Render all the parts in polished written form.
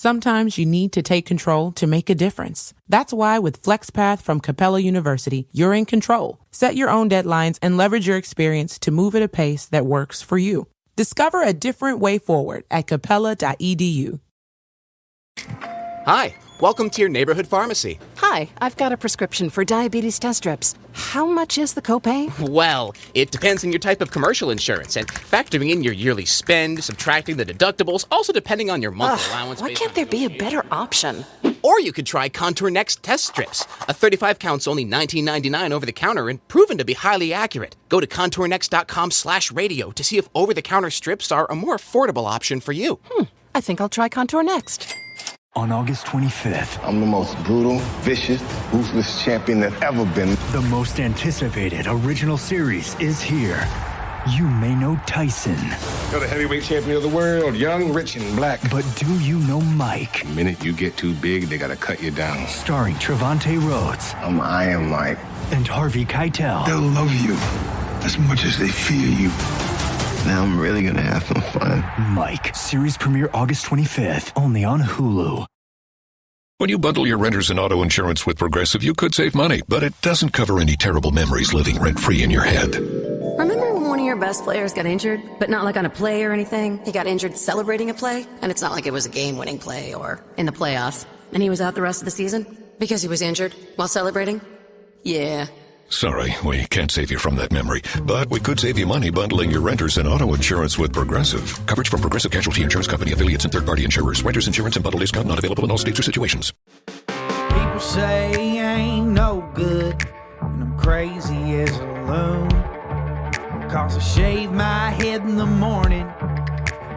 Sometimes you need to take control to make a difference. That's why with FlexPath from Capella University, you're in control. Set your own deadlines and leverage your experience to move at a pace that works for you. Discover a different way forward at capella.edu. Hi, welcome to your neighborhood pharmacy. Hi, I've got a prescription for diabetes test strips. How much is the copay? Well, it depends on your type of commercial insurance and factoring in your yearly spend, subtracting the deductibles, also depending on your monthly allowance. Why can't there be a better option? Or you could try Contour Next test strips. A 35 count's only $19.99 over the counter and proven to be highly accurate. Go to contournext.com/radio to see if over-the-counter strips are a more affordable option for you. I think I'll try Contour Next. On August 25th, I'm the most brutal, vicious, ruthless champion that's ever been. the most anticipated original series is here. You may know Tyson, You're the heavyweight champion of the world, young, rich, and black. but do you know Mike? The minute you get too big, they gotta cut you down. Starring Trevante Rhodes I'm Iron Mike. and Harvey Keitel. They'll love you as much as they fear you. Now I'm really gonna have some fun. Mike, series premiere August 25th, only on Hulu. When you bundle your renters and auto insurance with Progressive, you could save money, but it doesn't cover any terrible memories living rent-free in your head. Remember when one of your best players got injured, but not like on a play or anything? He got injured celebrating a play, and it's not like it was a game-winning play or in the playoffs. And he was out the rest of the season because he was injured while celebrating? Yeah. Sorry, we can't save you from that memory, but we could save you money bundling your renters and auto insurance with Progressive. Coverage from Progressive Casualty Insurance Company, affiliates, and third-party insurers. Renters insurance and bundle discount not available in all states or situations. People say I ain't no good, and I'm crazy as a loon. Cause I shave my head in the morning,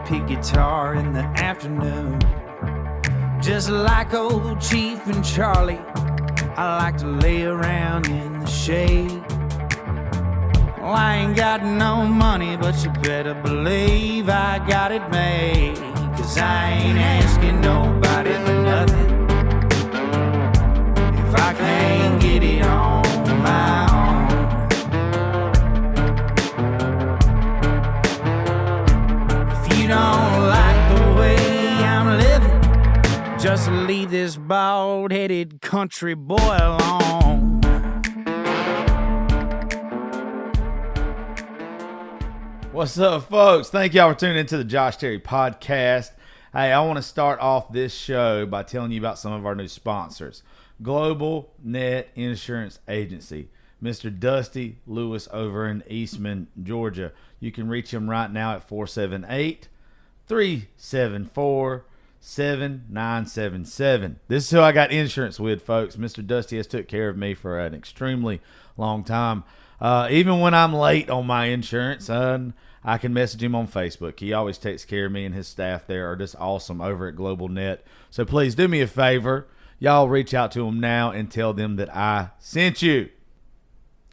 pick guitar in the afternoon. Just like old Chief and Charlie, I like to lay around in the shade. Well, I ain't got no money, but you better believe I got it made. Cause I ain't asking nobody for nothing if I can't get it on my own. If you don't like the way I'm living, just leave this bald-headed country boy alone. What's up, folks? Thank y'all for tuning into the Josh Terry Podcast. Hey, I want to start off this show by telling you about some of our new sponsors. Global Net Insurance Agency, Mr. Dusty Lewis over in Eastman, Georgia. You can reach him right now at 478-374-7977. This is who I got insurance with, folks. Mr. Dusty has took care of me for an extremely long time. Even when I'm late on my insurance, I can message him on Facebook. He always takes care of me, and his staff there are just awesome over at Global Net. So please do me a favor. Y'all reach out to them now and tell them that I sent you.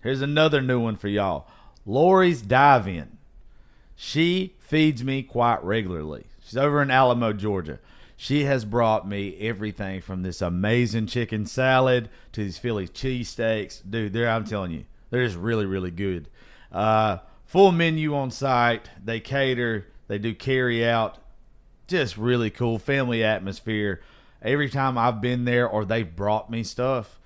Here's another new one for y'all. Lori's Dive-In. She feeds me quite regularly. She's over in Alamo, Georgia. She has brought me everything from this amazing chicken salad to these Philly cheesesteaks. Dude, I'm telling you, they're just really, really good. Full menu on site. They cater. They do carry out. Just really cool family atmosphere. Every time I've been there or they've brought me stuff,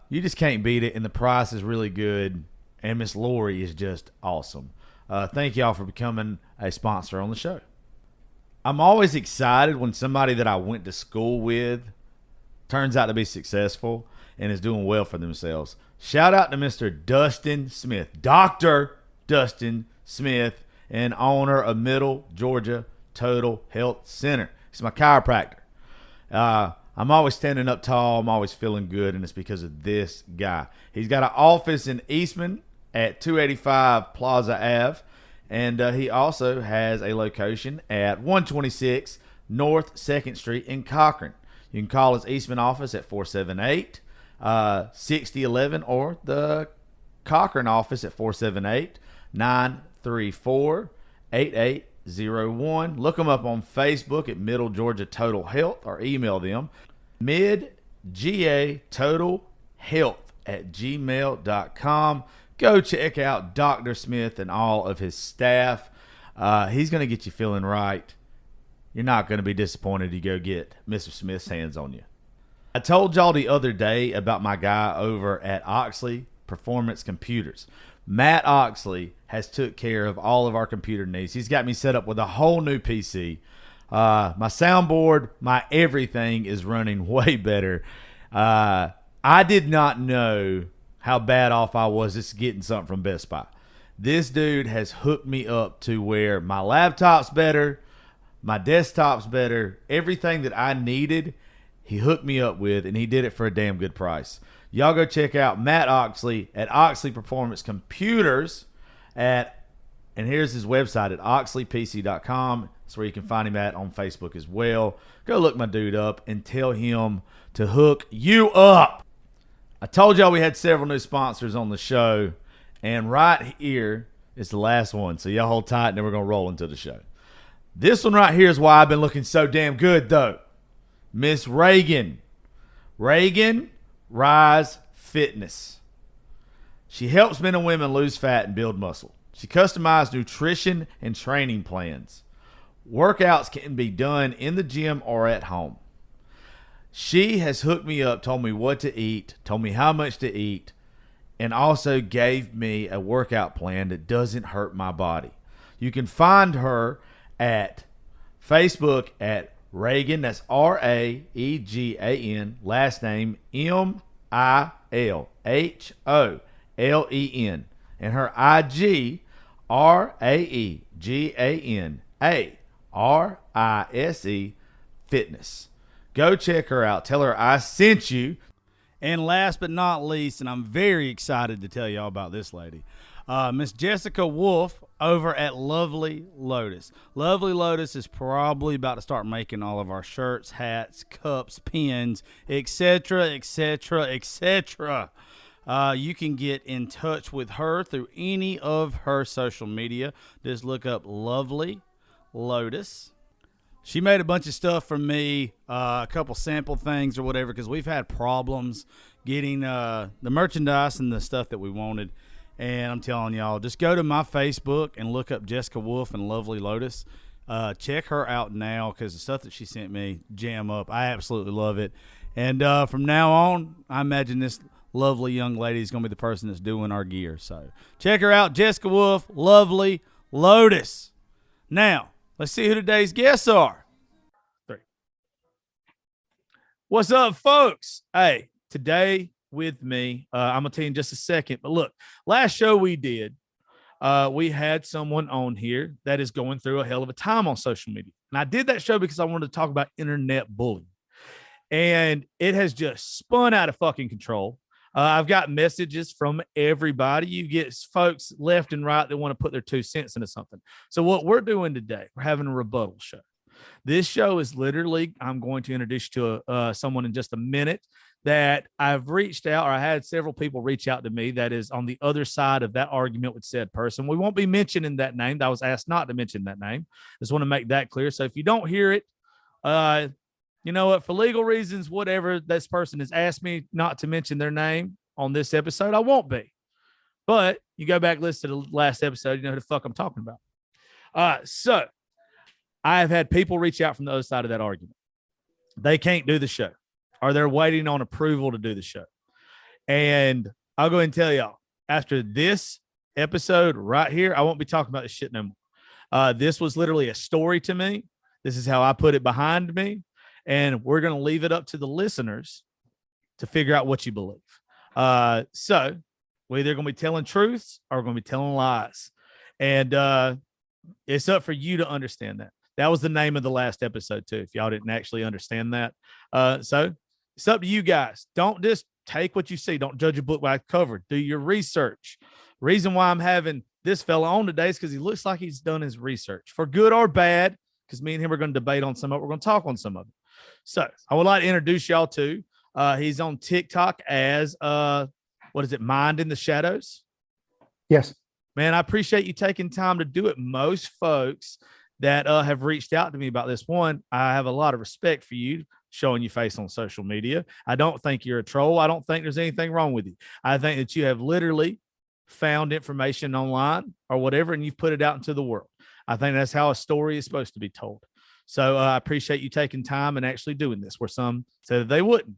you just can't beat it. And the price is really good. And Miss Lori is just awesome. Thank y'all for becoming a sponsor on the show. I'm always excited when somebody that I went to school with turns out to be successful and is doing well for themselves. Shout out to Mr. Dustin Smith, Dr. Dustin Smith, and owner of Middle Georgia Total Health Center. He's my chiropractor. I'm always standing up tall. I'm always feeling good, and it's because of this guy. He's got an office in Eastman at 285 Plaza Ave, and he also has a location at 126 North 2nd Street in Cochran. You can call his Eastman office at 478-6011 or the Cochran office at 478-934-8801. Look them up on Facebook at Middle Georgia Total Health or email them midgatotalhealth@gmail.com. Go check out Dr. Smith and all of his staff. He's going to get you feeling right. you're not going to be disappointed to go get Mr. Smith's hands on you. I told y'all the other day about my guy over at Oxley Performance Computers. Matt Oxley has took care of all of our computer needs. He's got me set up with a whole new PC. My soundboard, my everything is running way better. I did not know how bad off I was just getting something from Best Buy. This dude has hooked me up to where my laptop's better, my desktop's better, everything that I needed, he hooked me up with, and he did it for a damn good price. Y'all go check out Matt Oxley at Oxley Performance Computers and here's his website at oxleypc.com. That's where you can find him at on Facebook as well. Go look my dude up and tell him to hook you up. I told y'all we had several new sponsors on the show, and right here is the last one. So y'all hold tight, and then we're going to roll into the show. This one right here is why I've been looking so damn good, though. Miss Reagan. Reagan Rise Fitness. She helps men and women lose fat and build muscle. She customized nutrition and training plans. Workouts can be done in the gym or at home. She has hooked me up, told me what to eat, told me how much to eat, and also gave me a workout plan that doesn't hurt my body. You can find her at Facebook at Reagan, that's Raegan, last name Milholen, and her IG, RaeganArise Fitness. Go check her out. Tell her I sent you. And last but not least, and I'm very excited to tell y'all about this lady, Miss Jessica Wolf over at Lovely Lotus. Lovely Lotus is probably about to start making all of our shirts, hats, cups, pins, etc., etc., etc. You can get in touch with her through any of her social media. Just look up Lovely Lotus. She made a bunch of stuff for me, a couple sample things or whatever, because we've had problems getting the merchandise and the stuff that we wanted. And I'm telling y'all, just go to my Facebook and look up Jessica Wolf and Lovely Lotus. Check her out now, because the stuff that she sent me, jam up. I absolutely love it. And from now on, I imagine this lovely young lady is going to be the person that's doing our gear. So check her out, Jessica Wolf, Lovely Lotus. Now, let's see who today's guests are. 3. What's up, folks? Hey, today with me, I'm going to tell you in just a second, but look, last show we did, we had someone on here that is going through a hell of a time on social media. And I did that show because I wanted to talk about internet bullying. And it has just spun out of fucking control. I've got messages from everybody. You get folks left and right that want to put their 2 cents into something. So what we're doing today, we're having a rebuttal show. This show is literally, I'm going to introduce you to someone in just a minute that I've reached out, or I had several people reach out to me that is on the other side of that argument with said person. We won't be mentioning that name. I was asked not to mention that name. Just want to make that clear. So if you don't hear it, you know what, for legal reasons, whatever, this person has asked me not to mention their name on this episode, I won't be. But you go back, listen to the last episode, you know who the fuck I'm talking about. So I have had people reach out from the other side of that argument. They can't do the show, or they're waiting on approval to do the show. And I'll go ahead and tell y'all, after this episode right here, I won't be talking about this shit no more. This was literally a story to me. This is how I put it behind me. And we're going to leave it up to the listeners to figure out what you believe. So we're either going to be telling truths or we're going to be telling lies. And it's up for you to understand that. That was the name of the last episode, too, if y'all didn't actually understand that. So it's up to you guys. Don't just take what you see. Don't judge a book by its cover. Do your research. Reason why I'm having this fella on today is because he looks like he's done his research, for good or bad, because me and him are going to debate on some of it. We're going to talk on some of it. So I would like to introduce y'all to, he's on TikTok as, what is it, Mind in the Shadows? Yes. Man, I appreciate you taking time to do it. Most folks that have reached out to me about this one, I have a lot of respect for you showing your face on social media. I don't think you're a troll. I don't think there's anything wrong with you. I think that you have literally found information online or whatever, and you've put it out into the world. I think that's how a story is supposed to be told. So I appreciate you taking time and actually doing this, where some said that they wouldn't.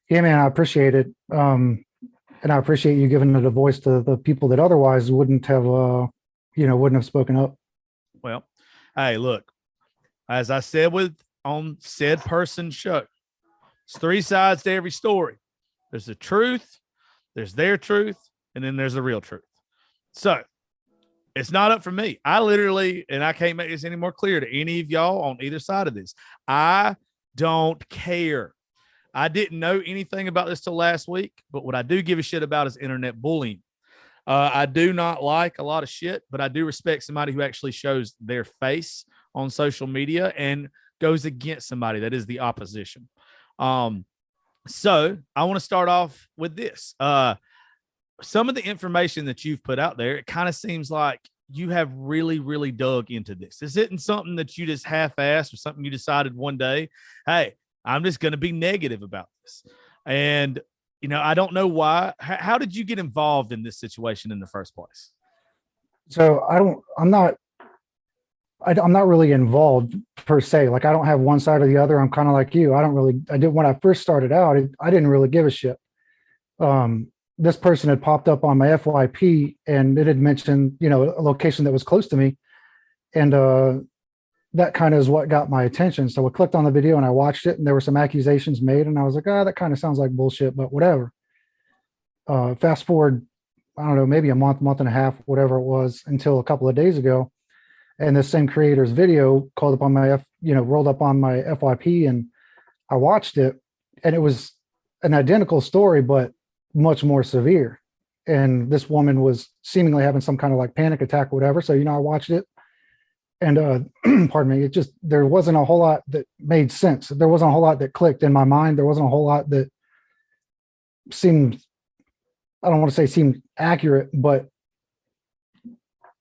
Yeah, man, I appreciate it. And I appreciate you giving it a voice to the people that otherwise wouldn't have, wouldn't have spoken up. Well, hey, look, as I said on said person's show, it's 3 sides to every story. There's the truth, there's their truth, and then there's the real truth. So it's not up for me. I literally, and I can't make this any more clear to any of y'all on either side of this, I don't care. I didn't know anything about this till last week, but what I do give a shit about is internet bullying. I do not like a lot of shit, but I do respect somebody who actually shows their face on social media and goes against somebody that is the opposition. So I want to start off with this. Some of the information that you've put out there, it kind of seems like you have really, really dug into this. This isn't something that you just half-assed or something you decided one day, hey, I'm just going to be negative about this. And, I don't know why. How did you get involved in this situation in the first place? So I'm not really involved per se. Like, I don't have one side or the other. I'm kind of like you. When I first started out, I didn't really give a shit. This person had popped up on my FYP and it had mentioned, a location that was close to me. And, that kind of is what got my attention. So I clicked on the video and I watched it, and there were some accusations made, and I was like, that kind of sounds like bullshit, but whatever. Fast forward, I don't know, maybe a month and a half, whatever it was, until a couple of days ago. And this same creator's video rolled up on my FYP, and I watched it, and it was an identical story, but much more severe. And this woman was seemingly having some kind of like panic attack or whatever. So, I watched it. And pardon me, there wasn't a whole lot that made sense. There wasn't a whole lot that clicked in my mind. There wasn't a whole lot that seemed, I don't want to say seemed accurate, but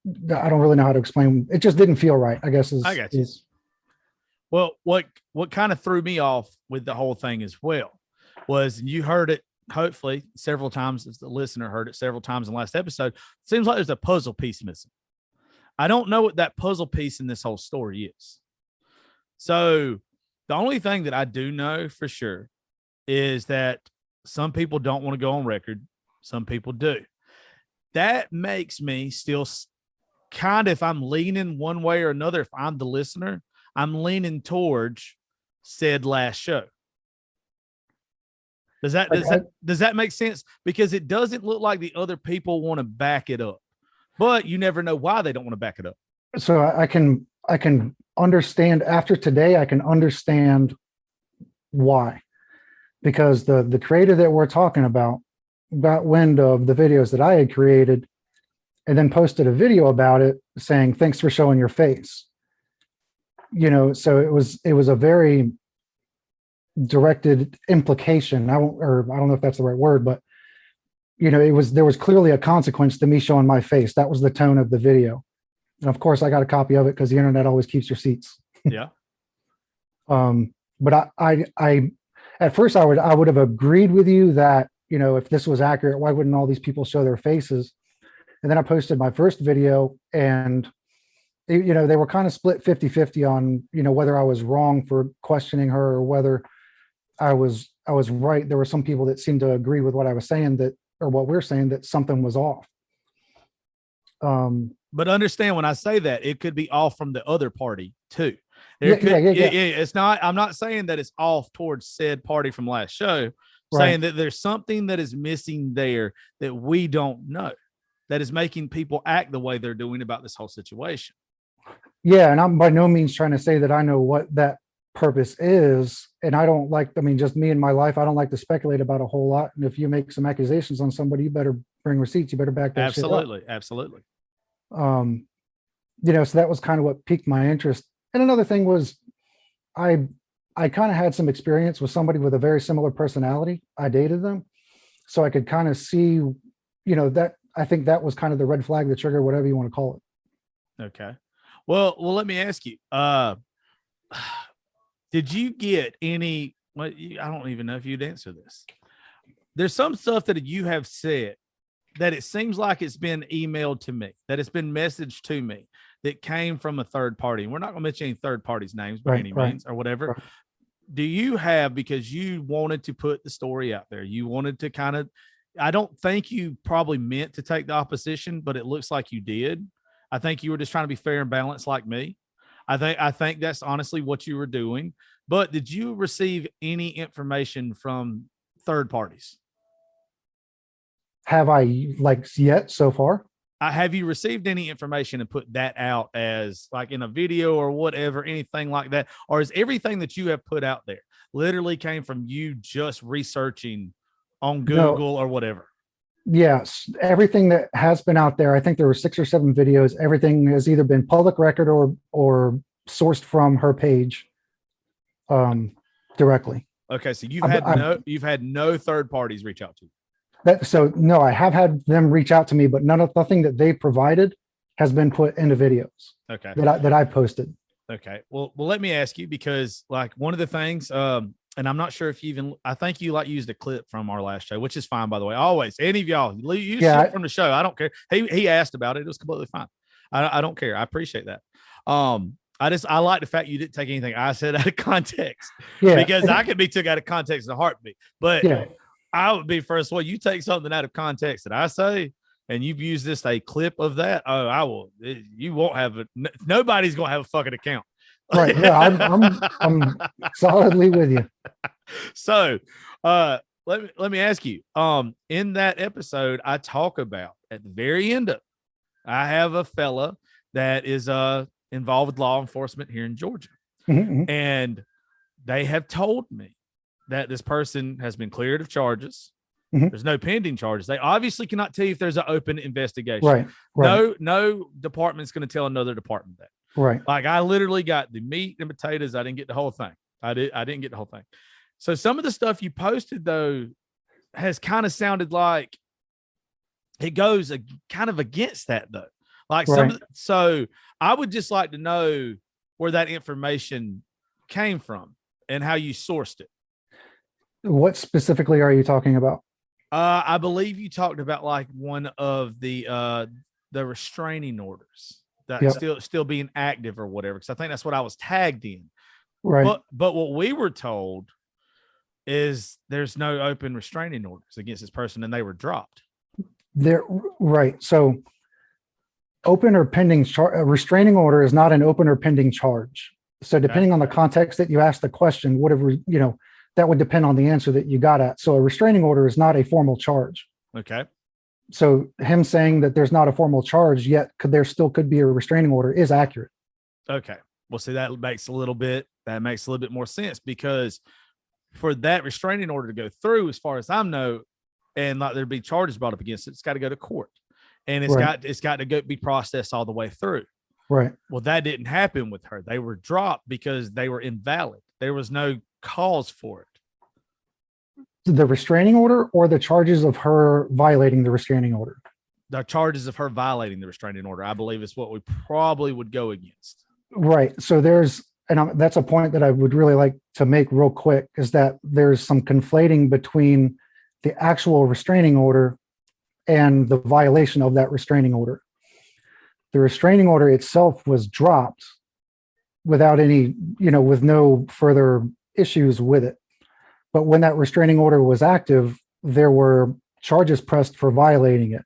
I don't really know how to explain. It just didn't feel right, I guess. I got you. Well, what kind of threw me off with the whole thing as well was, and you heard it hopefully several times, as the listener heard it several times in the last episode, it seems like there's a puzzle piece missing. I don't know what that puzzle piece in this whole story is. So the only thing that I do know for sure is that some people don't want to go on record. Some people do. That makes me still kind of, if I'm leaning one way or another, if I'm the listener, I'm leaning towards said last show. Does that make sense? Because it doesn't look like the other people want to back it up. But you never know why they don't want to back it up. So I can understand after today. I can understand why, because the creator that we're talking about got wind of the videos that I had created, and then posted a video about it saying, "Thanks for showing your face." So it was a very directed implication. I don't know if that's the right word, but there was clearly a consequence to me showing my face. That was the tone of the video. And of course I got a copy of it because the internet always keeps receipts. Yeah. But I at first I would have agreed with you that, if this was accurate, why wouldn't all these people show their faces? And then I posted my first video, and they were kind of split 50-50 on, whether I was wrong for questioning her or whether I was right. There were some people that seemed to agree with what I was saying, or what we're saying, that something was off. But understand, when I say that, it could be off from the other party too. Yeah. It's not, I'm not saying that it's off towards said party from last show. I'm saying that there's something that is missing there that we don't know, that is making people act the way they're doing about this whole situation. Yeah. And I'm by no means trying to say that I know what that purpose is. And I don't like, just me in my life, I don't like to speculate about a whole lot. And if you make some accusations on somebody, you better bring receipts. You better back that shit up. Absolutely. So that was kind of what piqued my interest. And another thing was I kind of had some experience with somebody with a very similar personality. I dated them. So I could kind of see, that I think that was kind of the red flag, the trigger, whatever you want to call it. Okay. Well, let me ask you, did you get any, I don't even know if you'd answer this. There's some stuff that you have said that it seems like it's been emailed to me, that it's been messaged to me, that came from a third party. We're not going to mention any third parties' names by any means or whatever. Right. Do you have, because you wanted to put the story out there, you wanted to kind of, I don't think you probably meant to take the opposition, but it looks like you did. I think you were just trying to be fair and balanced like me. I think that's honestly what you were doing. But did you receive any information from third parties? Have I yet so far? Have you received any information and put that out as like in a video or whatever, anything like that? Or is everything that you have put out there literally came from you just researching on Google or whatever? Yes. Everything that has been out there, I think there were 6 or 7 videos. Everything has either been public record or sourced from her page directly. Okay. So you've had no third parties reach out to you. No, I have had them reach out to me, but nothing that they provided has been put into videos. Okay. That I posted. Okay. Well, let me ask you, because like one of the things, and I'm not sure if you even, I think you used a clip from our last show, which is fine, by the way. Always, any of y'all use shit from the show. I don't care. He asked about it. It was completely fine. I don't care. I appreciate that. I like the fact you didn't take anything I said out of context, because I could be took out of context in a heartbeat, but I would be first. Well, you take something out of context that I say, and you've used this a clip of that. Oh, I will. You won't have it. Nobody's gonna have a fucking account. Right. Yeah, I'm solidly with you. So, let me ask you. In that episode, I talk about at the very end of, I have a fella that is involved with law enforcement here in Georgia, and they have told me that this person has been cleared of charges. There's no pending charges. They obviously cannot tell you if there's an open investigation. Right. No department's going to tell another department that. Right. Like I literally got the meat and potatoes. I didn't get the whole thing. I didn't get the whole thing. So some of the stuff you posted though has kind of sounded like it goes kind of against that though. Like so I would just like to know where that information came from and how you sourced it. What specifically are you talking about? I believe you talked about like one of the restraining orders that still being active or whatever. Cause I think that's what I was tagged in. Right. But what we were told is there's no open restraining orders against this person and they were dropped. Right. So open or pending a restraining order is not an open or pending charge. So depending on the context that you asked the question, whatever, that would depend on the answer that you got at. So a restraining order is not a formal charge. Okay. So him saying that there's not a formal charge yet, there still could be a restraining order is accurate. Okay. Well, see, that makes a little bit more sense, because for that restraining order to go through, as far as I know, and like there'd be charges brought up against it, it's got to go to court, and it's got to be processed all the way through. Right. Well, that didn't happen with her. They were dropped because they were invalid. There was no cause for it. The restraining order or the charges of her violating the restraining order? The charges of her violating the restraining order, I believe, is what we probably would go against. Right. So that's a point that I would really like to make real quick, is that there's some conflating between the actual restraining order and the violation of that restraining order. The restraining order itself was dropped without any, with no further issues with it. But when that restraining order was active, there were charges pressed for violating it.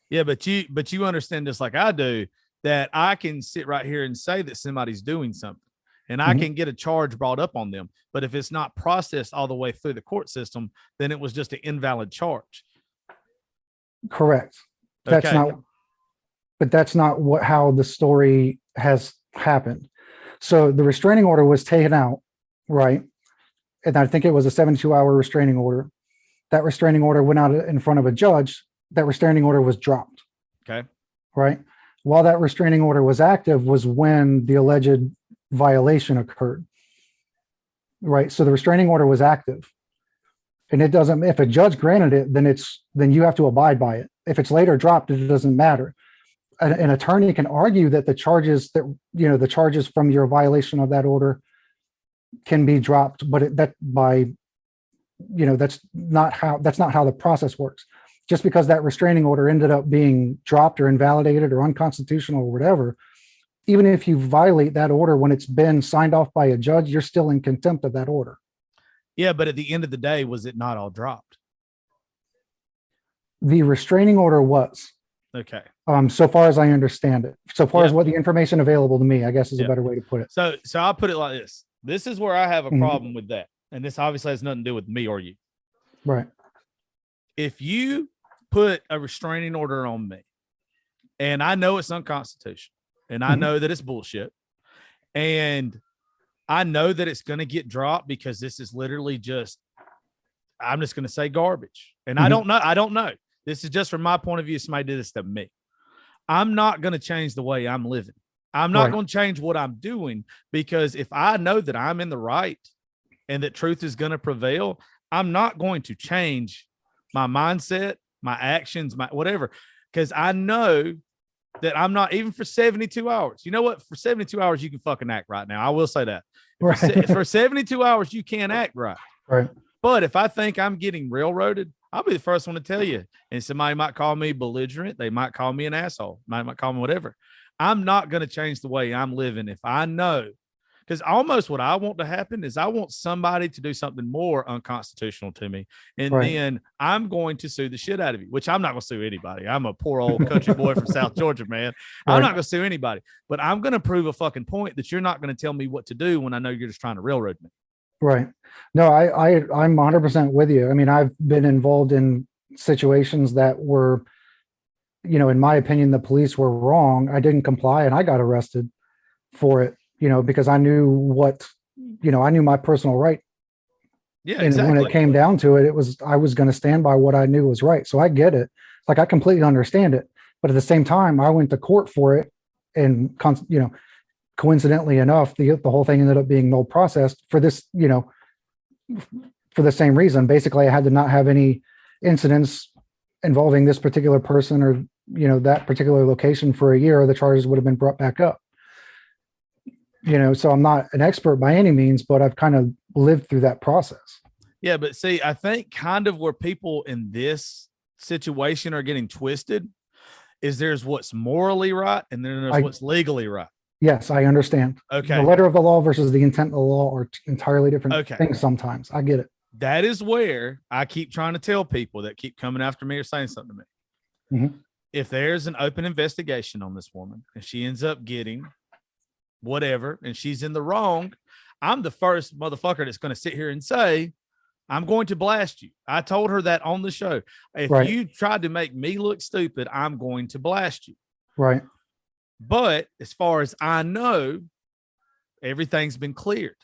Yeah, but you understand this like I do, that I can sit right here and say that somebody's doing something and I can get a charge brought up on them. But if it's not processed all the way through the court system, then it was just an invalid charge. Correct. That's not how the story has happened. So the restraining order was taken out, right? And I think it was a 72-hour restraining order. That restraining order went out in front of a judge. That restraining order was dropped. Okay. Right. While that restraining order was active was when the alleged violation occurred. Right. So the restraining order was active. And if a judge granted it, then you have to abide by it. If it's later dropped, it doesn't matter. An attorney can argue that the charges from your violation of that order can be dropped, but that's not how the process works. Just because that restraining order ended up being dropped or invalidated or unconstitutional or whatever, even if you violate that order when it's been signed off by a judge, you're still in contempt of that order. Yeah, but at the end of the day, was it not all dropped? The restraining order was. Okay. So far as I understand it, so far as what the information available to me, I guess is a better way to put it. So I'll put it like this. This is where I have a problem with that. And this obviously has nothing to do with me or you. Right. If you put a restraining order on me, and I know it's unconstitutional, and I know that it's bullshit, and I know that it's going to get dropped because this is literally just, I'm just going to say garbage. And I don't know. This is just from my point of view. Somebody did this to me. I'm not going to change the way I'm living. I'm not going to change what I'm doing, because if I know that I'm in the right and that truth is going to prevail, I'm not going to change my mindset, my actions, my whatever, because I know that I'm not, even for 72 hours. You know what? For 72 hours, you can fucking act right now. I will say that. For 72 hours, you can't act right. Right. But if I think I'm getting railroaded, I'll be the first one to tell you. And somebody might call me belligerent. They might call me an asshole. Might call me whatever. I'm not going to change the way I'm living if I know. Because almost what I want to happen is I want somebody to do something more unconstitutional to me. And then I'm going to sue the shit out of you, which I'm not going to sue anybody. I'm a poor old country boy from South Georgia, man. I'm not going to sue anybody. But I'm going to prove a fucking point that you're not going to tell me what to do when I know you're just trying to railroad me. Right. No, I'm 100% with you. I mean, I've been involved in situations that were, in my opinion, the police were wrong. I didn't comply and I got arrested for it, because I knew I knew my personal right. Yeah. And exactly. when it came down to it, I was going to stand by what I knew was right. So I get it. Like, I completely understand it. But at the same time, I went to court for it. And, coincidentally enough, the whole thing ended up being null processed for this, for the same reason. Basically, I had to not have any incidents involving this particular person or, that particular location for a year, or the charges would have been brought back up. So I'm not an expert by any means, but I've kind of lived through that process. Yeah, but see, I think kind of where people in this situation are getting twisted is there's what's morally right and then there's what's legally right. Yes, I understand. Okay. The letter of the law versus the intent of the law are entirely different things sometimes. I get it. That is where I keep trying to tell people that keep coming after me or saying something to me. If there's an open investigation on this woman and she ends up getting whatever and she's in the wrong, I'm the first motherfucker that's going to sit here and say, I'm going to blast you. I told her that on the show. If you tried to make me look stupid, I'm going to blast you. Right. But as far as I know, everything's been cleared.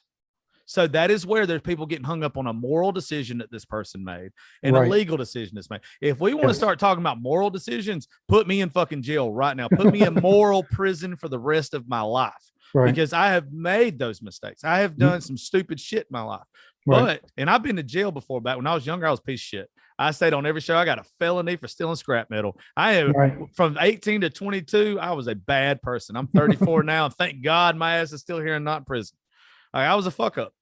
So that is where there's people getting hung up on a moral decision that this person made and a legal decision that's made. If we want to start talking about moral decisions, put me in fucking jail right now. Put me in moral prison for the rest of my life. Because I have made those mistakes. I have done some stupid shit in my life. And I've been to jail before. Back when I was younger, I was a piece of shit. I stayed on every show. I got a felony for stealing scrap metal. I am from 18 to 22. I was a bad person. I'm 34 now. And thank God my ass is still here and not in prison. I was a fuck up.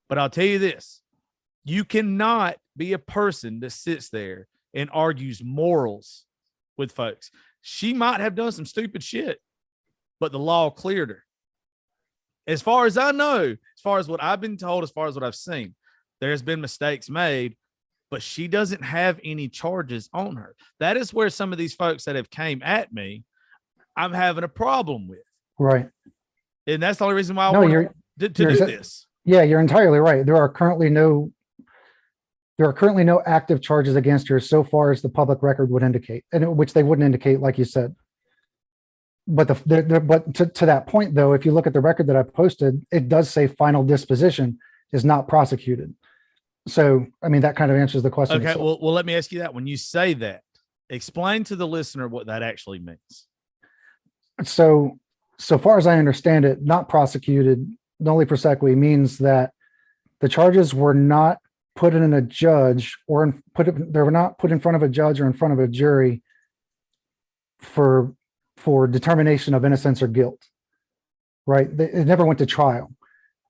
But I'll tell you this, you cannot be a person that sits there and argues morals with folks. She might have done some stupid shit, but the law cleared her. As far as I know, as far as what I've been told, as far as what I've seen, there's been mistakes made, but she doesn't have any charges on her. That is where some of these folks that have came at me, I'm having a problem with. Right. And that's the only reason why I want to do this. Yeah, you're entirely right. There are currently no active charges against her so far as the public record would indicate, and which they wouldn't indicate, like you said. But to that point, though, if you look at the record that I posted, it does say final disposition is not prosecuted. So, I mean, that kind of answers the question. Okay, well, let me ask you that. When you say that, explain to the listener what that actually means. So far as I understand it, not prosecuted, noli prosequi means that the charges were not put in a judge they were not put in front of a judge or in front of a jury for determination of innocence or guilt, right? It never went to trial,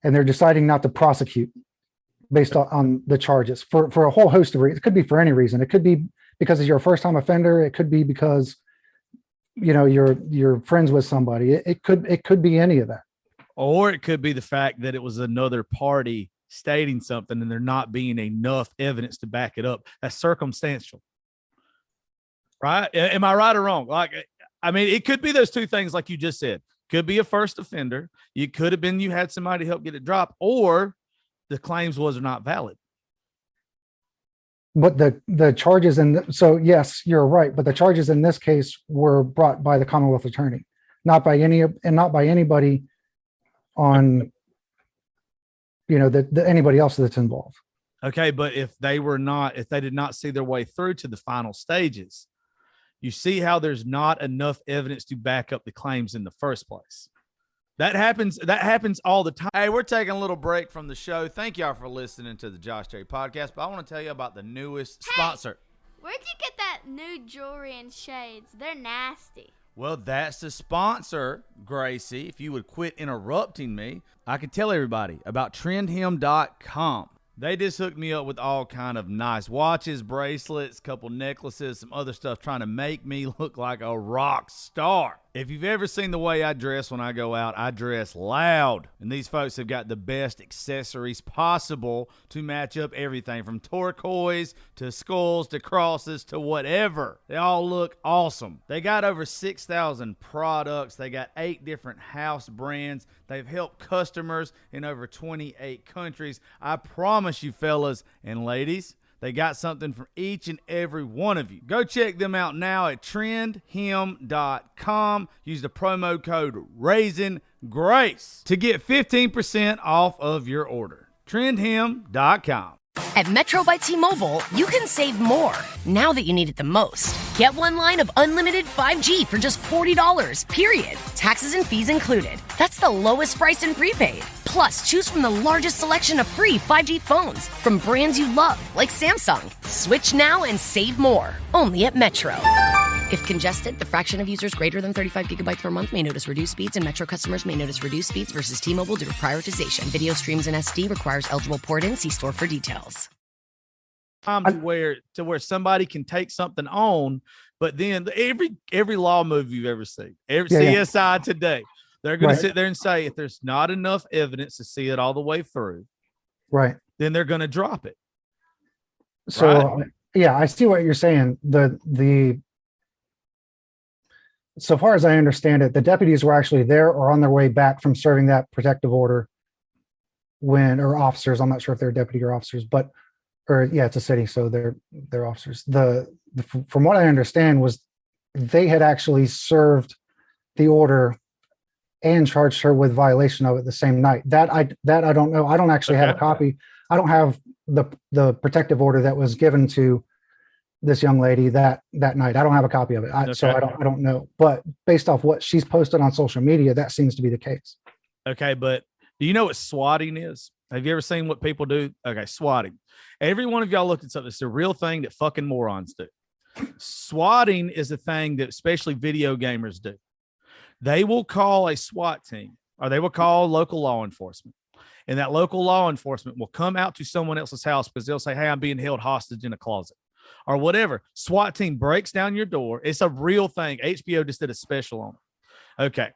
and they're deciding not to prosecute based on the charges for a whole host of reasons. It could be for any reason. It could be because you're a first-time offender. It could be because you're friends with somebody. It could be any of that. Or it could be the fact that it was another party stating something and there not being enough evidence to back it up. That's circumstantial. Right? Am I right or wrong? Like, I mean, it could be those two things, like you just said. Could be a first offender. You could have been you had somebody help get it dropped, or the claims was not valid. But the charges so yes, you're right. But the charges in this case were brought by the Commonwealth attorney, not by anybody on, anybody else that's involved. Okay, but if they did not see their way through to the final stages, you see how there's not enough evidence to back up the claims in the first place. That happens all the time. Hey, we're taking a little break from the show. Thank y'all for listening to the Josh Terry podcast, but I want to tell you about the newest sponsor. Where'd you get that new jewelry and shades? They're nasty. Well, that's the sponsor, Gracie. If you would quit interrupting me, I could tell everybody about trendhim.com. They just hooked me up with all kind of nice watches, bracelets, couple necklaces, some other stuff, trying to make me look like a rock star. If you've ever seen the way I dress when I go out, I dress loud. And these folks have got the best accessories possible to match up everything from turquoise to skulls to crosses to whatever. They all look awesome. They got over 6,000 products. They got 8 different house brands. They've helped customers in over 28 countries. I promise you, fellas and ladies, they got something for each and every one of you. Go check them out now at trendhim.com. Use the promo code RaisinGrace to get 15% off of your order. Trendhim.com. At Metro by T-Mobile, you can save more now that you need it the most. Get one line of unlimited 5G for just $40, period. Taxes and fees included. That's the lowest price in prepaid. Plus, choose from the largest selection of free 5G phones from brands you love, like Samsung. Switch now and save more. Only at Metro. If congested, the fraction of users greater than 35 gigabytes per month may notice reduced speeds, and Metro customers may notice reduced speeds versus T-Mobile due to prioritization. Video streams in SD requires eligible port-in. See store for details. To where somebody can take something on, but then every law movie you've ever seen, CSI Today, they're going to sit there and say, if there's not enough evidence to see it all the way through, right, then they're going to drop it. So yeah, I see what you're saying. So far as I understand it, the deputies were actually there or on their way back from serving that protective order or officers. I'm not sure if they're deputy or officers, it's a city, so they're officers. From what I understand was they had actually served the order and charged her with violation of it the same night. That I don't know. I don't actually have a copy. I don't have the protective order that was given to this young lady that night. I don't have a copy of it. So I don't know. But based off what she's posted on social media, that seems to be the case. Okay, but do you know what swatting is? Have you ever seen what people do? Okay, swatting. Every one of y'all looked at something. It's a real thing that fucking morons do. Swatting is a thing that especially video gamers do. They will call a SWAT team, or they will call local law enforcement. And that local law enforcement will come out to someone else's house because they'll say, hey, I'm being held hostage in a closet or whatever. SWAT team breaks down your door. It's a real thing. HBO just did a special on it. Okay.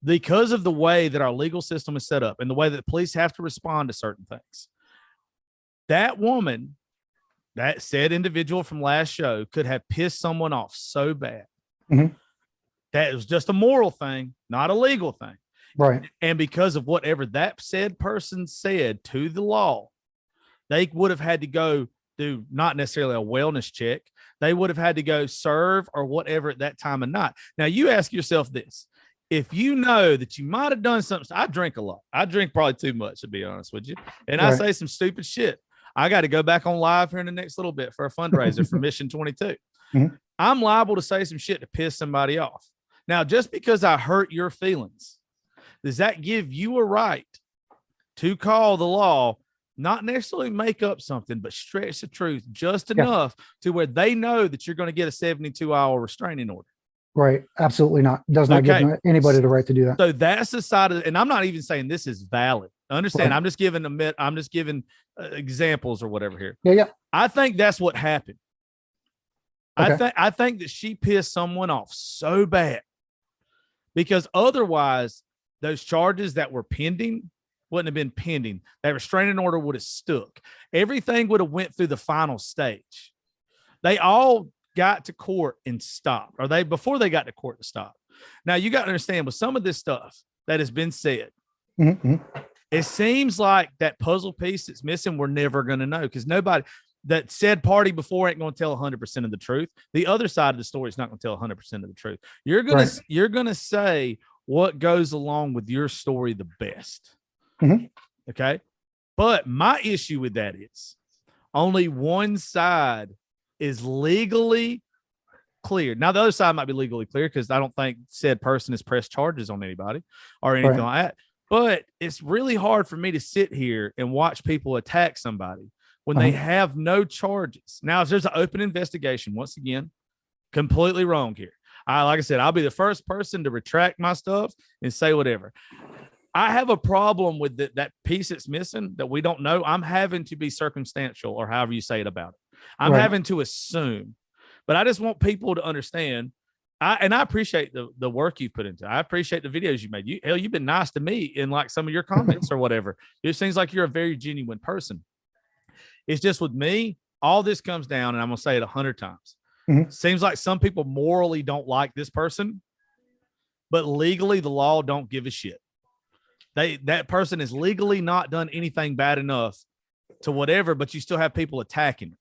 Because of the way that our legal system is set up and the way that the police have to respond to certain things, that woman, that said individual from last show, could have pissed someone off so bad. Mm-hmm. That it was just a moral thing, not a legal thing. Right. And because of whatever that said person said to the law, they would have had to go do not necessarily a wellness check. They would have had to go serve or whatever at that time of night. Now, you ask yourself this. If you know that you might have done something, I drink a lot. I drink probably too much, to be honest with you. And I say some stupid shit. I got to go back on live here in the next little bit for a fundraiser for Mission 22. Mm-hmm. I'm liable to say some shit to piss somebody off. Now, just because I hurt your feelings, does that give you a right to call the law, not necessarily make up something, but stretch the truth just enough to where they know that you're going to get a 72-hour restraining order? Right. Absolutely not. Does not give anybody the right to do that. So that's the side of, and I'm not even saying this is valid. Understand? Right. I'm just giving examples or whatever here. Yeah. I think that's what happened. Okay. I think that she pissed someone off so bad because otherwise those charges that were pending wouldn't have been pending. That restraining order would have stuck. Everything would have went through the final stage. They all got to court and stopped, or before they got to court to stop. Now you got to understand with some of this stuff that has been said, it seems like that puzzle piece that's missing, we're never going to know because nobody that said party before ain't going to tell 100% of the truth. The other side of the story is not going to tell 100% of the truth. You're going to say what goes along with your story the best. Okay. But my issue with that is only one side is legally cleared. Now, the other side might be legally clear because I don't think said person has pressed charges on anybody or anything like that. But it's really hard for me to sit here and watch people attack somebody when they have no charges. Now, if there's an open investigation, once again, completely wrong here. Like I said, I'll be the first person to retract my stuff and say whatever. I have a problem with that piece that's missing that we don't know. I'm having to be circumstantial or however you say it about it. I'm having to assume, but I just want people to understand. I appreciate the work you've put into it. I appreciate the videos you made. You've been nice to me in like some of your comments or whatever. It seems like you're a very genuine person. It's just with me, all this comes down, and I'm going to say it 100 times. Seems like some people morally don't like this person, but legally the law don't give a shit. That person has legally not done anything bad enough to whatever, but you still have people attacking it.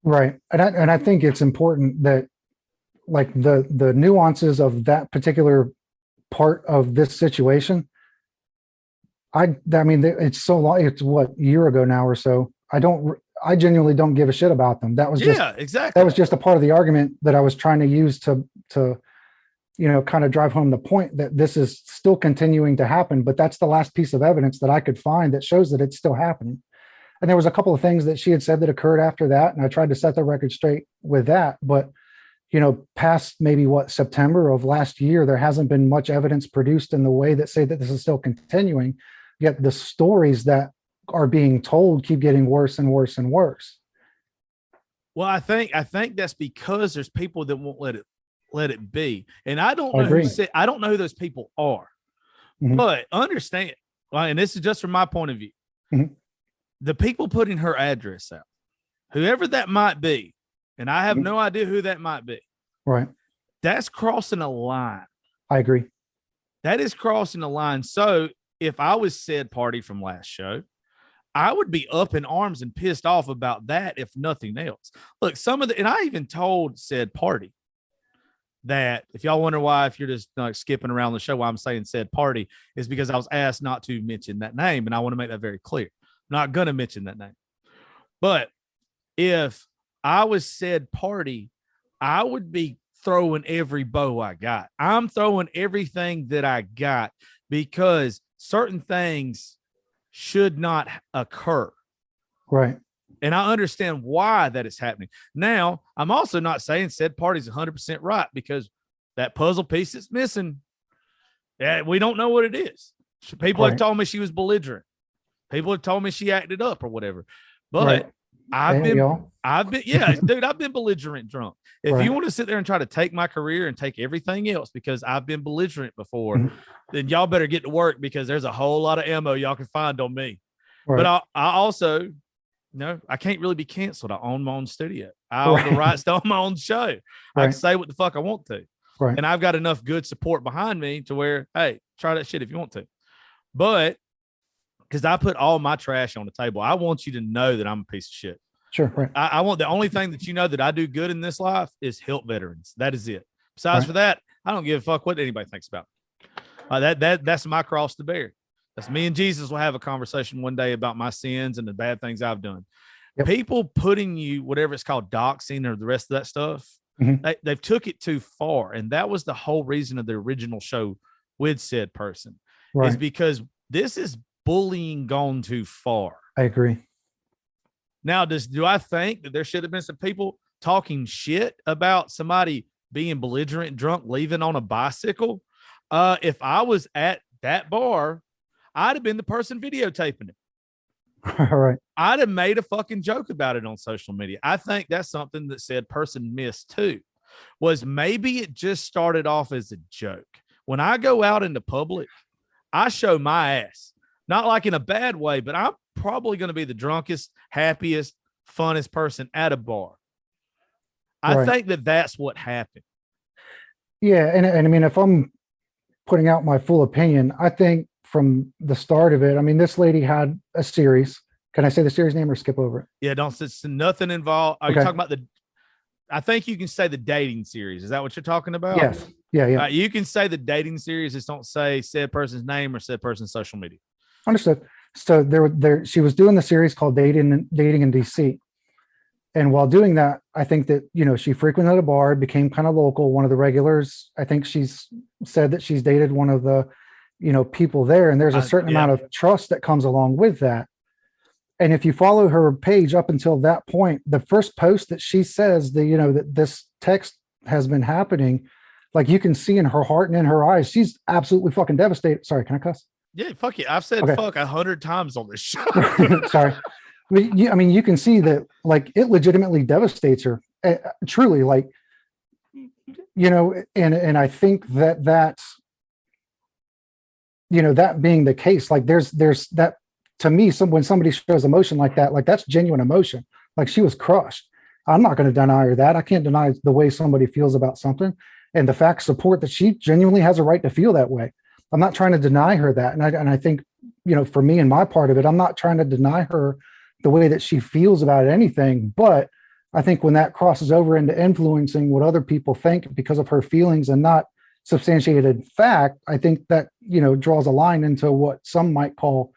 Right. And I think it's important that like the nuances of that particular part of this situation. I mean, it's so long. It's what, a year ago now or so. I genuinely don't give a shit about them. That was exactly. That was just a part of the argument that I was trying to use to kind of drive home the point that this is still continuing to happen. But that's the last piece of evidence that I could find that shows that it's still happening. And there was a couple of things that she had said that occurred after that. And I tried to set the record straight with that. But, past maybe September of last year, there hasn't been much evidence produced in the way that say that this is still continuing. Yet the stories that are being told keep getting worse and worse and worse. Well, I think that's because there's people that won't let it be. And I don't know I don't know who those people are. But understand, and this is just from my point of view. The people putting her address out, whoever that might be, and I have no idea who that might be. Right. That's crossing a line. I agree. That is crossing a line. So if I was said party from last show, I would be up in arms and pissed off about that, if nothing else. Look, and I even told said party that if y'all wonder why, if you're just like skipping around the show, why I'm saying said party is because I was asked not to mention that name. And I want to make that very clear. I'm not going to mention that name. But if I was said party, I would be throwing every bow I got. I'm throwing everything that I got because certain things should not occur. Right. And I understand why that is happening. Now, I'm also not saying said party's 100% right because that puzzle piece is missing. We don't know what it is. People have told me she was belligerent. People have told me she acted up or whatever. But I've been, dude, I've been belligerent drunk. If you want to sit there and try to take my career and take everything else because I've been belligerent before, then y'all better get to work because there's a whole lot of ammo y'all can find on me. But I also, I can't really be canceled. I own my own studio. I own the rights to own my own show. I can say what the fuck I want to. And I've got enough good support behind me to where, hey, try that shit if you want to. But because I put all my trash on the table, I want you to know that I'm a piece of shit. Sure. Right. I want the only thing that that I do good in this life is help veterans. That is it. Besides for that, I don't give a fuck what anybody thinks about me. That's my cross to bear. That's me and Jesus will have a conversation one day about my sins and the bad things I've done. People putting you, whatever it's called, doxing or the rest of that stuff, they've took it too far. And that was the whole reason of the original show with said person is because this is bullying gone too far. I agree. Now, do I think that there should have been some people talking shit about somebody being belligerent, drunk, leaving on a bicycle? If I was at that bar, I'd have been the person videotaping it. All right. I'd have made a fucking joke about it on social media. I think that's something that said person missed too, was maybe it just started off as a joke. When I go out into public, I show my ass, not like in a bad way, but I'm probably going to be the drunkest, happiest, funnest person at a bar. I think that that's what happened. Yeah. And I mean, if I'm putting out my full opinion, I think from the start of it, I mean, this lady had a series. Can I say the series name or skip over it? Yeah, don't. It's nothing involved. Are you talking about I think you can say the dating series. Is that what you're talking about? Yes. Yeah. You can say the dating series. Just don't say said person's name or said person's social media. Understood. So she was doing the series called Dating in DC. And while doing that, I think that, she frequented a bar, became kind of local, one of the regulars. I think she's said that she's dated one of the, people there. And there's a certain amount of trust that comes along with that. And if you follow her page up until that point, the first post that she says that this text has been happening, like you can see in her heart and in her eyes, she's absolutely fucking devastated. Sorry, can I cuss? Yeah, fuck it. I've said fuck 100 times on this show. Sorry. I mean, you can see that like it legitimately devastates her. Truly, like, and I think that's, that being the case, like there's that. To me, when somebody shows emotion like that, like that's genuine emotion. Like she was crushed. I'm not going to deny her that. I can't deny the way somebody feels about something, and the fact support that she genuinely has a right to feel that way. I'm not trying to deny her that, and I think for me and my part of it, I'm not trying to deny her the way that she feels about anything. But I think when that crosses over into influencing what other people think because of her feelings and not substantiated fact, I think that draws a line into what some might call.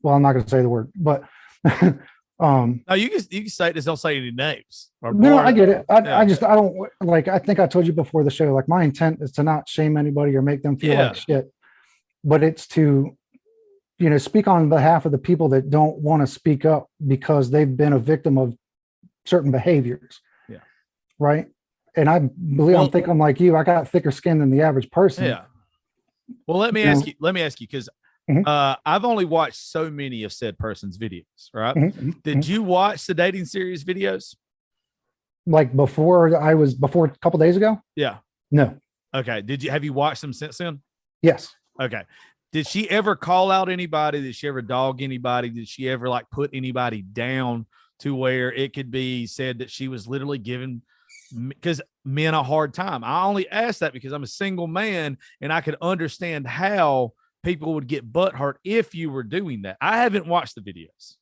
Well, I'm not going to say the word, but no, you can say it. Just don't say any names. No, I get it. I don't like. I think I told you before the show. Like my intent is to not shame anybody or make them feel like shit, but it's to, speak on behalf of the people that don't want to speak up because they've been a victim of certain behaviors. Yeah. Right. And I believe I think I'm like you. I got thicker skin than the average person. Yeah. Well, let me ask you because. I've only watched so many of said person's videos, right? Did you watch the dating series videos? Like before a couple days ago? Yeah. No. Okay. Have you watched them since then? Yes. Okay. Did she ever call out anybody? Did she ever dog anybody? Did she ever like put anybody down to where it could be said that she was literally giving because men a hard time? I only ask that because I'm a single man and I could understand how people would get butt hurt if you were doing that. I haven't watched the videos.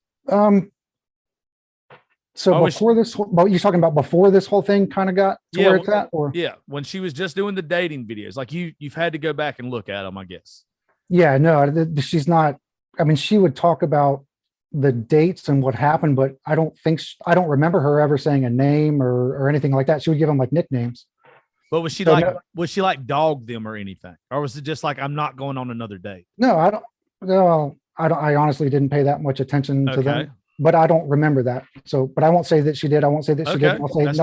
So before this, you're talking about before this whole thing kind of got to where it's at, or when she was just doing the dating videos, like you've had to go back and look at them, I guess. Yeah, no, she's not. I mean, she would talk about the dates and what happened, but I don't remember her ever saying a name or anything like that. She would give them like nicknames. But was she like dog them or anything? Or was it just like, I'm not going on another date? No, I don't. No, I honestly didn't pay that much attention to them, but I don't remember that. So, but I won't say that she did. I won't say that she didn't. I'll say that's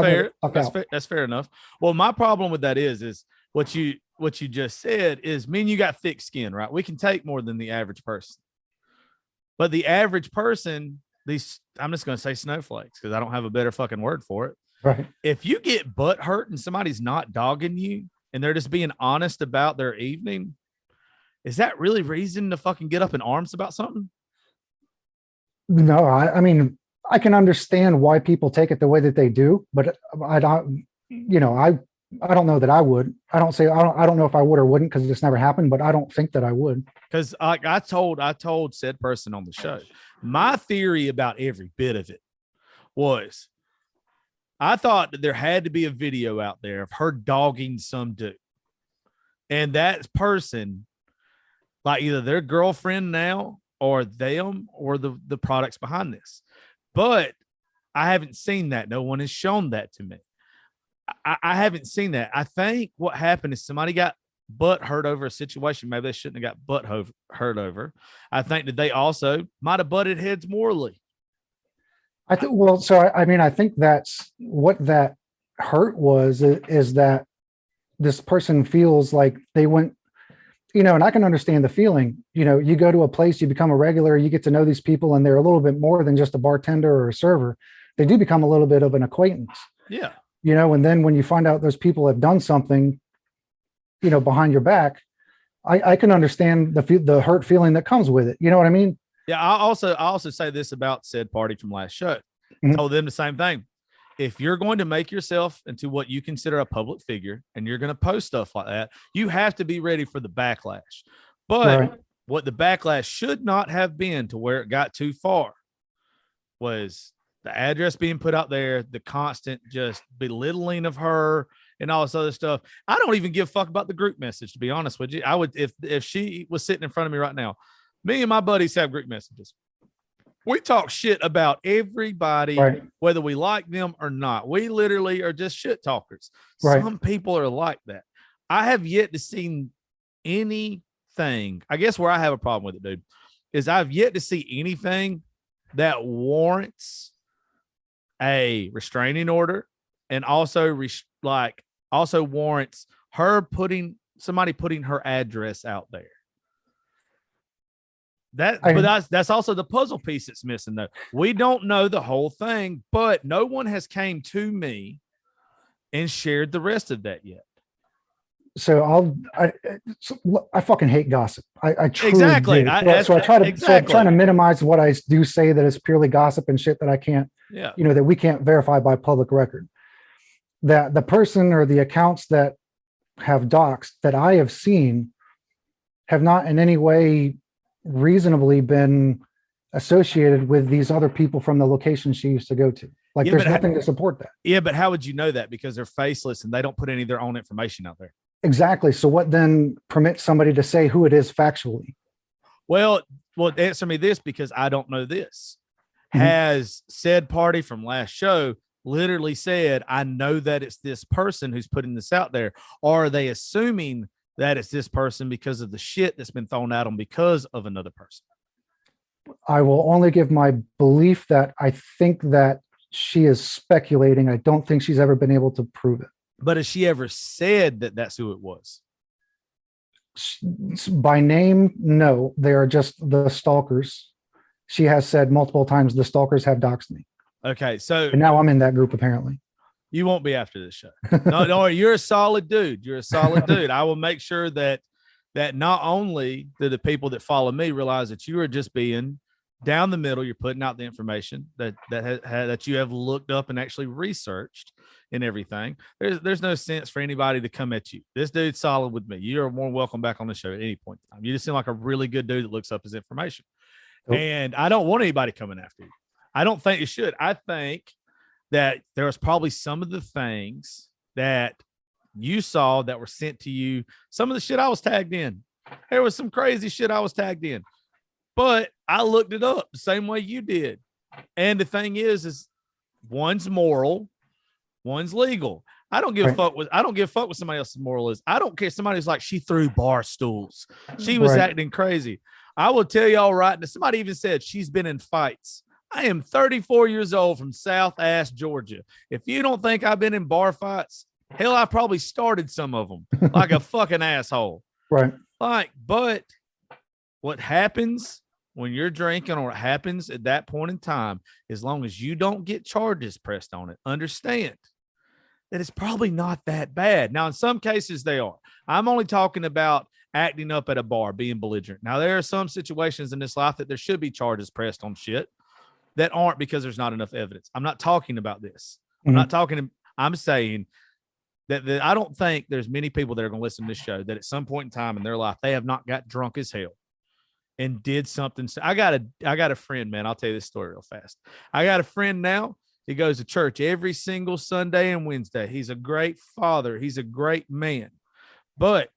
fair. That's fair enough. Well, my problem with that is what you just said is me and you got thick skin, right? We can take more than the average person. But the average person, I'm just going to say snowflakes because I don't have a better fucking word for it. Right. If you get butt hurt and somebody's not dogging you and they're just being honest about their evening, is that really reason to fucking get up in arms about something? No, I mean, I can understand why people take it the way that they do, but I don't, I don't know that I would. I don't know if I would or wouldn't because this never happened, but I don't think that I would. Because I told said person on the show, my theory about every bit of it was, I thought that there had to be a video out there of her dogging some dude. And that person, like either their girlfriend now or them or the products behind this. But I haven't seen that. No one has shown that to me. I haven't seen that. I think what happened is somebody got butt hurt over a situation. Maybe they shouldn't have got butt hurt over. I think that they also might have butted heads morally. I think that's what that hurt was, is that this person feels like they went, and I can understand the feeling. You go to a place, you become a regular, you get to know these people, and they're a little bit more than just a bartender or a server. They do become a little bit of an acquaintance. Yeah. And then when you find out those people have done something, behind your back, I can understand the hurt feeling that comes with it. You know what I mean? Yeah. I also say this about said party from last show. Mhm. Told them the same thing. If you're going to make yourself into what you consider a public figure and you're going to post stuff like that, you have to be ready for the backlash. But Right. what the backlash should not have been to where it got too far was the address being put out there, the constant just belittling of her and all this other stuff. I don't even give a fuck about the group message, to be honest with you. I would, if she was sitting in front of me right now, me and my buddies have group messages. We talk shit about everybody, Right. whether we like them or not. We literally are just shit talkers. Right. Some people are like that. I have yet to see anything. I guess where I have a problem with it, dude, is I've yet to see anything that warrants a restraining order and also also warrants her putting her address out there. But that's also the puzzle piece that's missing, though. We don't know the whole thing, but no one has came to me and shared the rest of that yet. So I fucking hate gossip. I truly Exactly. do. So I try to so I'm trying to minimize what I do say that is purely gossip and shit that I can't, that we can't verify by public record. That the person or the accounts that have doxed that I have seen have not in any way reasonably been associated with these other people from the location she used to go to. Like there's nothing to support that. Yeah, but how would you know that? Because they're faceless and they don't put any of their own information out there. Exactly. So what then permits somebody to say who it is factually? Well, answer me this, because I don't know this. Mhm. Has said party from last show literally said, I know that it's this person who's putting this out there? Or are they assuming that it's this person because of the shit that's been thrown at them because of another person? I will only give my belief that I think that she is speculating. I don't think she's ever been able to prove it. But has she ever said that that's who it was? By name, no. They are just the stalkers. She has said multiple times the stalkers have doxed me. Okay, so and now I'm in that group apparently. You won't be after this show. No, you're a solid dude. You're a solid dude. I will make sure that not only do the people that follow me realize that you are just being down the middle, you're putting out the information that you have looked up and actually researched and everything. There's no sense for anybody to come at you. This dude's solid with me. You are more welcome back on the show at any point in time. You just seem like a really good dude that looks up his information. Nope. And I don't want anybody coming after you. I don't think you should. I think that there was probably some of the things that you saw that were sent to you. Some of the shit I was tagged in. There was some crazy shit I was tagged in. But I looked it up the same way you did. And the thing is one's moral, one's legal. I don't give a fuck what somebody else's moral is. I don't care if somebody's like, she threw bar stools. She was acting crazy. I will tell y'all right now, somebody even said she's been in fights. I am 34 years old from South-ass Georgia. If you don't think I've been in bar fights, hell, I probably started some of them like a fucking asshole. Right. But what happens when you're drinking, or what happens at that point in time, as long as you don't get charges pressed on it, understand that it's probably not that bad. Now, in some cases they are. I'm only talking about acting up at a bar, being belligerent. Now, there are some situations in this life that there should be charges pressed on shit that aren't, because there's not enough evidence. I'm not talking about this. I'm saying that I don't think there's many people that are going to listen to this show that at some point in time in their life, they have not got drunk as hell and did something. I got a friend, man. I'll tell you this story real fast. I got a friend now. He goes to church every single Sunday and Wednesday. He's a great father. He's a great man. But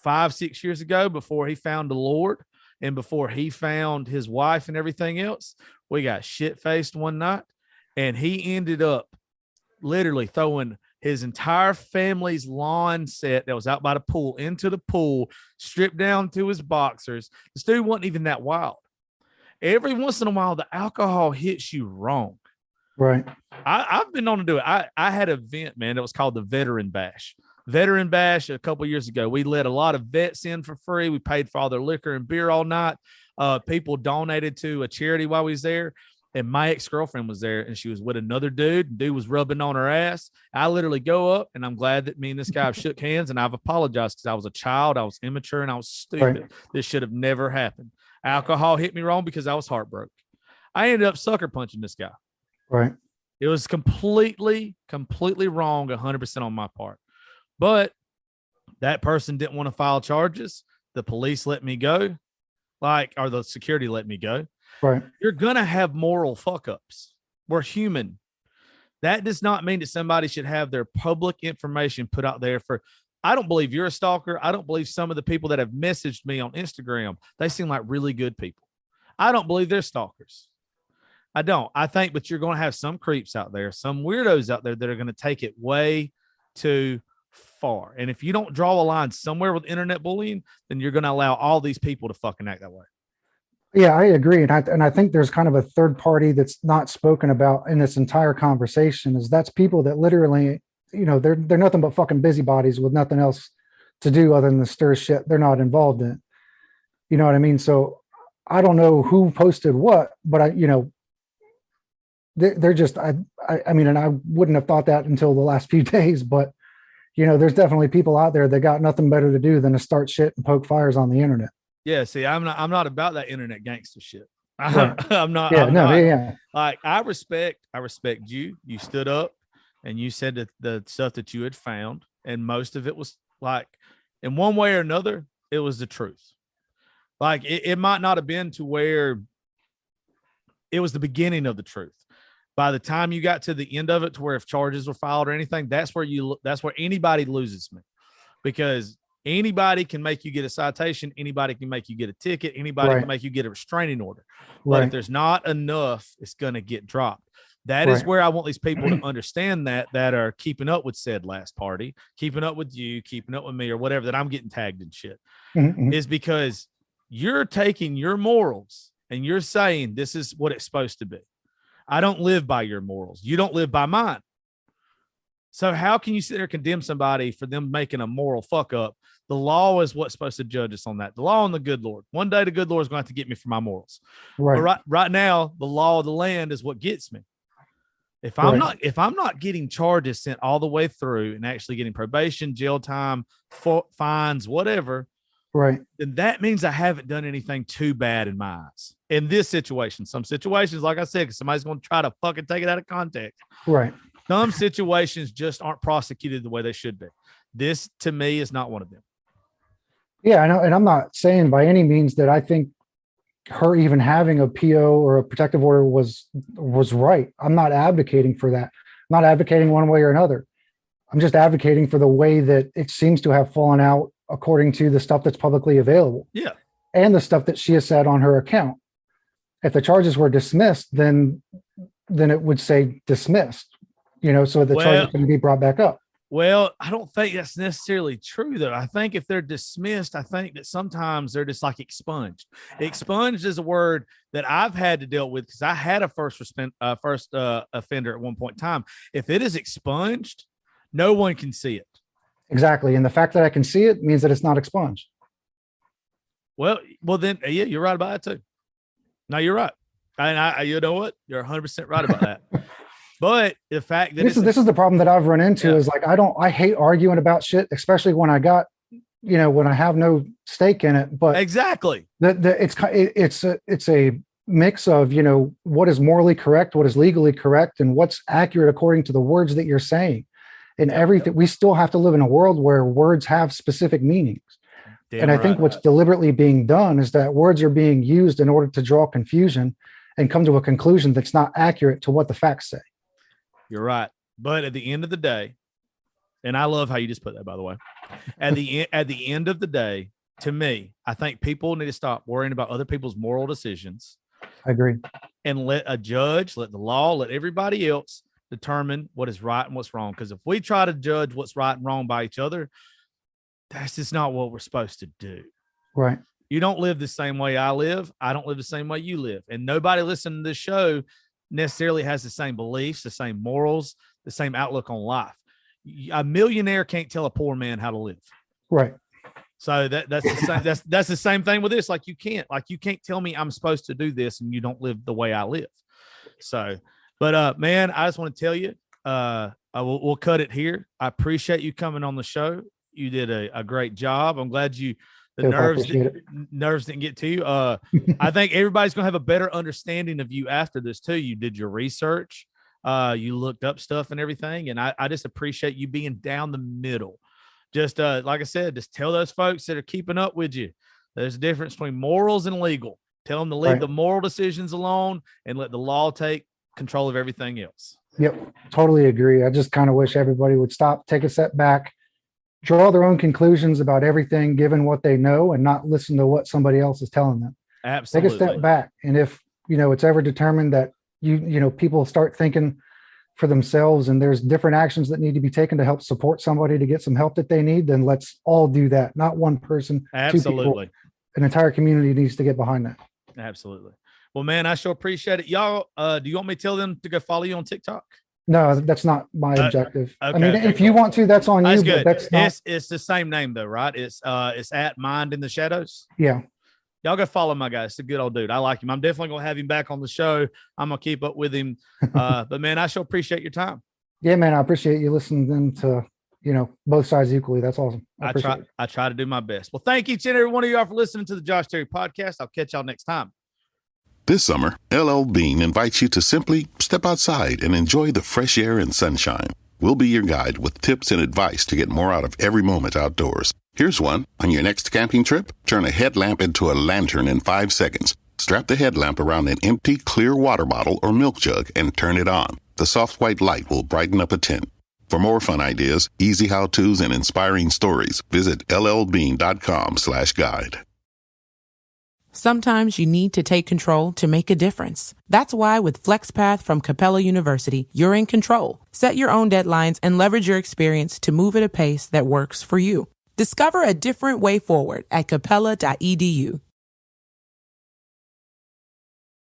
5-6 years ago, before he found the Lord and before he found his wife and everything else, we got shit-faced one night, and he ended up literally throwing his entire family's lawn set that was out by the pool into the pool, stripped down to his boxers. This dude wasn't even that wild. Every once in a while, the alcohol hits you wrong. Right. I've been known to do it. I had an event, man, that was called the Veteran Bash. Veteran Bash a couple years ago. We let a lot of vets in for free. We paid for all their liquor and beer all night. People donated to a charity while we was there. And my ex-girlfriend was there, and she was with another dude. Dude was rubbing on her ass. I literally go up, and I'm glad that me and this guy have shook hands, and I've apologized because I was a child, I was immature, and I was stupid. Right. This should have never happened. Alcohol hit me wrong because I was heartbroken. I ended up sucker punching this guy. Right. It was completely wrong, 100% on my part. But that person didn't want to file charges. The police let me go, or the security let me go. Right. You're going to have moral fuck ups. We're human. That does not mean that somebody should have their public information put out there for. I don't believe you're a stalker. I don't believe some of the people that have messaged me on Instagram, they seem like really good people. I don't believe they're stalkers. I don't. I think, but you're going to have some creeps out there, some weirdos out there that are going to take it way too far. And if you don't draw a line somewhere with internet bullying, then you're going to allow all these people to fucking act that way. Yeah, I agree. And I think there's kind of a third party that's not spoken about in this entire conversation is that's people that literally, they're nothing but fucking busybodies with nothing else to do other than to stir shit they're not involved in. You know what I mean? So I don't know who posted what, but they're just, I mean, and I wouldn't have thought that until the last few days, but there's definitely people out there that got nothing better to do than to start shit and poke fires on the internet. Yeah, see, I'm not about that internet gangster shit. Right. I'm not. Yeah, I'm no, not. yeah. Like I respect you. You stood up and you said the stuff that you had found, and most of it was like, in one way or another, it was the truth. Like it might not have been to where it was the beginning of the truth. By the time you got to the end of it, to where if charges were filed or anything, that's where anybody loses me, because anybody can make you get a citation. Anybody can make you get a ticket. Anybody can make you get a restraining order. But if there's not enough, it's going to get dropped. That is where I want these people to understand that are keeping up with said last party, keeping up with you, keeping up with me or whatever, that I'm getting tagged and shit, is because you're taking your morals and you're saying this is what it's supposed to be. I don't live by your morals. You don't live by mine. So how can you sit there and condemn somebody for them making a moral fuck up? The law is what's supposed to judge us on that. The law and the good Lord. One day the good Lord is going to have to get me for my morals. Right. But right now, the law of the land is what gets me. If I'm not getting charges sent all the way through and actually getting probation, jail time, fines, whatever, then that means I haven't done anything too bad in my eyes. In this situation, some situations, like I said, because somebody's going to try to fucking take it out of context. Right. Some situations just aren't prosecuted the way they should be. This, to me, is not one of them. Yeah, I know. And I'm not saying by any means that I think her even having a PO or a protective order was right. I'm not advocating for that. I'm not advocating one way or another. I'm just advocating for the way that it seems to have fallen out according to the stuff that's publicly available. Yeah. And the stuff that she has said on her account. If the charges were dismissed, then it would say dismissed, so the charges can be brought back up. Well, I don't think that's necessarily true, though. I think if they're dismissed, I think that sometimes they're just like expunged. Expunged is a word that I've had to deal with because I had a first offender at one point in time. If it is expunged, no one can see it. Exactly. And the fact that I can see it means that it's not expunged. Well, then, yeah, you're right about that, too. No, you're right. And you know what? You're 100% right about that. But the fact that this is the problem that I've run into is like, I hate arguing about shit, especially when I got, when I have no stake in it. But exactly, it's a mix of, what is morally correct, what is legally correct, and what's accurate according to the words that you're saying. And everything, we still have to live in a world where words have specific meanings. And I think what's deliberately being done is that words are being used in order to draw confusion and come to a conclusion that's not accurate to what the facts say. You're right. But at the end of the day, and I love how you just put that, by the way, at the end of the day, to me, I think people need to stop worrying about other people's moral decisions. I agree. And let a judge, let the law, let everybody else determine what is right and what's wrong. Because if we try to judge what's right and wrong by each other, that's just not what we're supposed to do. Right. You don't live the same way I live. I don't live the same way you live. And nobody listening to this show necessarily has the same beliefs, the same morals, the same outlook on life. A millionaire can't tell a poor man how to live. Right. So that's the same, that's the same thing with this. Like you can't tell me I'm supposed to do this and you don't live the way I live. So, but man, I just want to tell you, we'll cut it here. I appreciate you coming on the show. You did a great job. I'm glad the nerves didn't get to you. I think everybody's gonna have a better understanding of you after this too. You did your research, you looked up stuff and everything, and I just appreciate you being down the middle. Just like I said, just tell those folks that are keeping up with you, there's a difference between morals and legal. Tell them to leave the moral decisions alone and let the law take control of everything else. Yep, totally agree. I just kind of wish everybody would stop, take a step back, draw their own conclusions about everything, given what they know, and not listen to what somebody else is telling them. Absolutely. Take a step back. And if, it's ever determined that people start thinking for themselves and there's different actions that need to be taken to help support somebody to get some help that they need, then let's all do that. Not one person, absolutely. 2 people. An entire community needs to get behind that. Absolutely. Well, man, I sure appreciate it. Y'all, do you want me to tell them to go follow you on TikTok? No, that's not my objective. Okay, I mean, if you want to, that's on you, good. But that's not. It's the same name though, right? It's at Mind in the Shadows. Yeah. Y'all go follow my guy. It's a good old dude. I like him. I'm definitely going to have him back on the show. I'm going to keep up with him. But man, I sure appreciate your time. Yeah, man. I appreciate you listening to, both sides equally. That's awesome. I try to do my best. Well, thank each and every one of y'all for listening to the Josh Terry podcast. I'll catch y'all next time. This summer, LL Bean invites you to simply step outside and enjoy the fresh air and sunshine. We'll be your guide with tips and advice to get more out of every moment outdoors. Here's one. On your next camping trip, turn a headlamp into a lantern in 5 seconds. Strap the headlamp around an empty, clear water bottle or milk jug and turn it on. The soft white light will brighten up a tent. For more fun ideas, easy how-tos, and inspiring stories, visit llbean.com/guide. Sometimes you need to take control to make a difference. That's why with FlexPath from Capella University, you're in control. Set your own deadlines and leverage your experience to move at a pace that works for you. Discover a different way forward at capella.edu.